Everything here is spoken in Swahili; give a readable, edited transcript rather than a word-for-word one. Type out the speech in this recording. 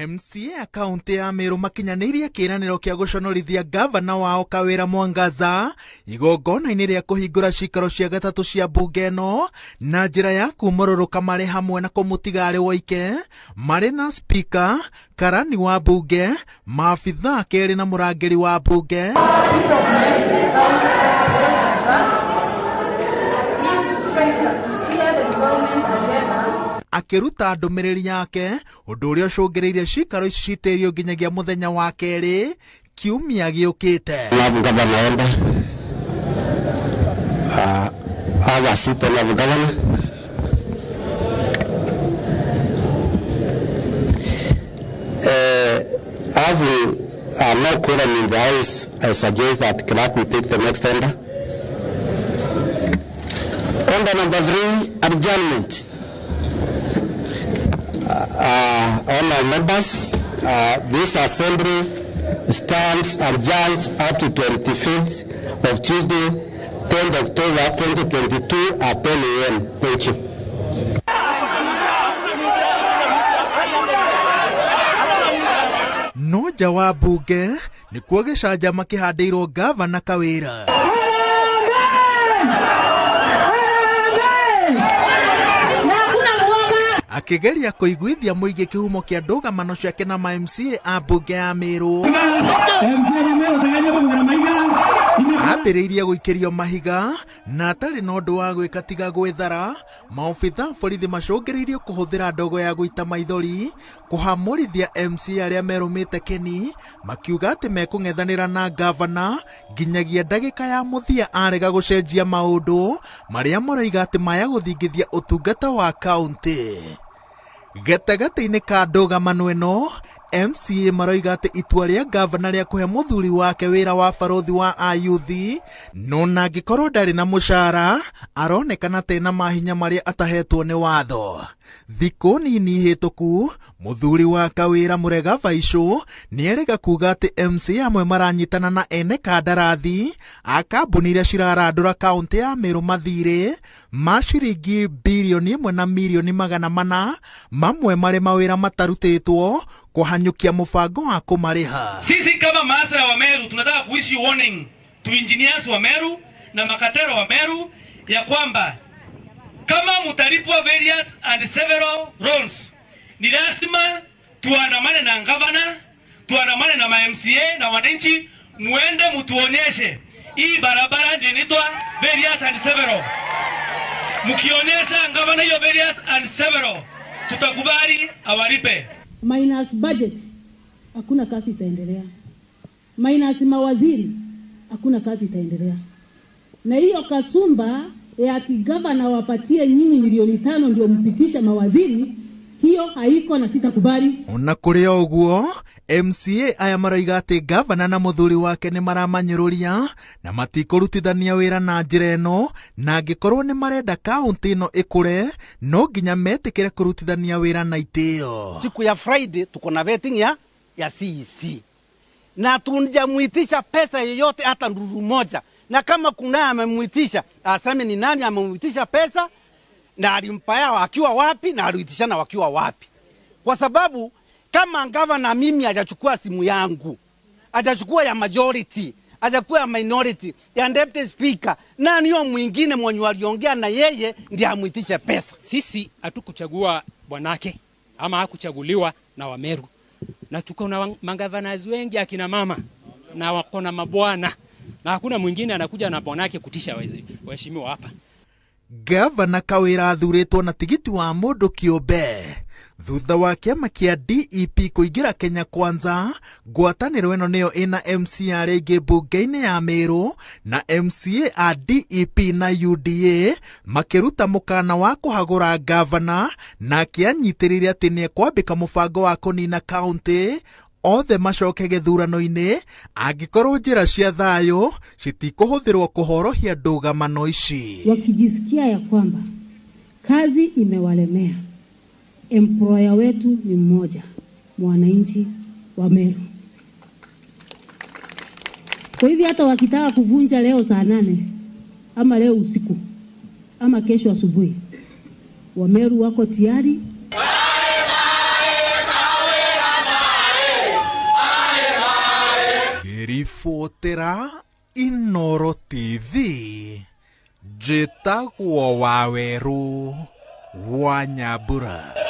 MCA kaunti ya Meru makinyanĩirie kĩĩranĩro kĩa gũconorithia gavana wao Kawĩra Mwangaza igongona-inĩ rĩa kũhingũra cikaro cia gatatũ cia mbunge ĩno na njĩra ya kumũrũrũka marĩ hamwe na kũmũtiga arĩ woike marĩ na spika, karani wa mbunge, maabitha kerĩ na mũrangĩri wa mbunge. Akiruta ndũmĩrĩri yake ũndũ ũrĩa ũcũngĩrĩirie cikaro ici citĩrio nginyagia mũthenya wa kerĩ kiumia gĩũkĩte. No quorum in the House, I suggest that clerk will take the next tender. Order number 3, adjournment. Honourable members, this assembly stands adjourned up to 25th of Tuesday, 10th October 2022 at 10 a.m. Thank you. No nja bunge nĩ kuo gĩcanjama kĩhandĩirwo gavana Kawĩra. Akigeria kũiguithia mũingĩ kĩhumo kĩa ndũgamano ciake na ma-MCA a mbunge ya Meru. Ambĩrĩirie gũikĩrio mahiga na atarĩ na ũndũ wa gwĩka tiga gwĩthara, maobitha borithi macũngĩrĩirio kũhũthĩra ndogo ya gũita maithori kũhamũrithia MCA arĩa merũmĩte keni, makiuga atĩ mekũng'ethanĩra na gavana nginyagia ndagĩka ya mũthia arega gũcenjia maũndũ marĩa moreiga atĩ maya gũthingithia ũtungata wa kaunti. Gatagatĩ-inĩ ka ndũgamano ĩno, MCA maroiga atĩ itua rĩa gavana rĩa kũhe mũthuri wake wĩra wa barothi wa ayuthi no na angĩkorwo ndarĩ na mũcara aronekana tena mahinya marĩa atahetwo nĩ watho. Thikũ nini hĩtũku mũthuri wa Kawĩra Mũrega Vaicũ nĩerega kuga atĩ MCA amwe maranyitana na ene kandarathi a kambuni iria cirarandũra kaunti ya Meru mathirĩ ma ciringi bilioni 1 na milioni 400 mamwe marĩ mawĩra matarutĩtwo kuhanyukia mũbango wa kũmarĩha. Sisi kama maasra wa Meru tunataka kuishi warning to engineers wa Meru na makatero wa Meru ya kwamba kama mutalipwa various and several roles ni lazima tuandamane na gavana, tuandamane na ma-MCA na wananchi, muende mutuonyeshe hii barabara ndio inaitwa various and several. Mukionyesha gavana hiyo various and several tutakubali awalipe. Minus budget, hakuna kazi itaendelea. Minus mawaziri, hakuna kazi itaendelea. Na hiyo kasumba ya ati gavana wapatie nyinyi milioni 5 ndio mpitisha mawaziri, hiyo haiko na sitakubali. Ona kũrĩ ũguo, MCA aya maroiga atĩ gavana na mũthuri wake nĩ maramanyũrũria na matikũrutithania wĩra na njĩra ĩno, na angĩkorwo nĩ marenda kaunti ĩno ĩkũre no nginya metĩkĩre kũrutithania wĩra na itĩo. Siku ya Friday tuko na vetting ya CEC na tunjamuitisha pesa yoyote hata nduru moja, na kama kuna amemuitisha aseme ni nani amemuitisha pesa na alimpaya wakiwa wapi na aliitishana wakiwa wapi, kwa sababu kama gavana mimi hajachukua simu yangu, hajachukua ya majority, hajachukua ya minority, ya deputy speaker, nani yo mwingine mwenye waliongea na yeye ndiye amuitishe pesa? Sisi hatukuchagua bwanake ama hakuchaguliwa na Wameru, na tuko na magavanazi wengi akina mama na wako na mabwana, na hakuna mwingine anakuja na bwanake kutisha waheshimiwa hapa. Gavana Kawĩra athurĩtwo na tigiti wa mũndũ kĩũmbe thutha wa kĩama kĩa DEP kũingĩra Kenya Kwanza. Ngwatanĩro ĩno nĩyo ĩna MCA arĩa aingĩ mbunge-inĩ ya Meru na MCA a DEP na UDA makĩruta mũkana wa kũhagũra gavana na akĩanyitĩrĩire atĩ nĩekwambĩka mũbango wa kũnina kaunti othe macoke gĩthurano-inĩ angĩkorwo njĩra cia thayũ citikũhũthĩrwo kũhorohia ndũgamano ici. Wakijisikia ya kwamba kazi imewalemea, employer wetu ni mmoja, mwananchi wa Meru. Kwa hivyo hata wakitaka kuvunja leo saa 8 ama leo usiku ama kesho asubuhi, Wameru wako tayari. Ngĩribotera Inooro TV, njĩtagwo Waweru wa Nyambura.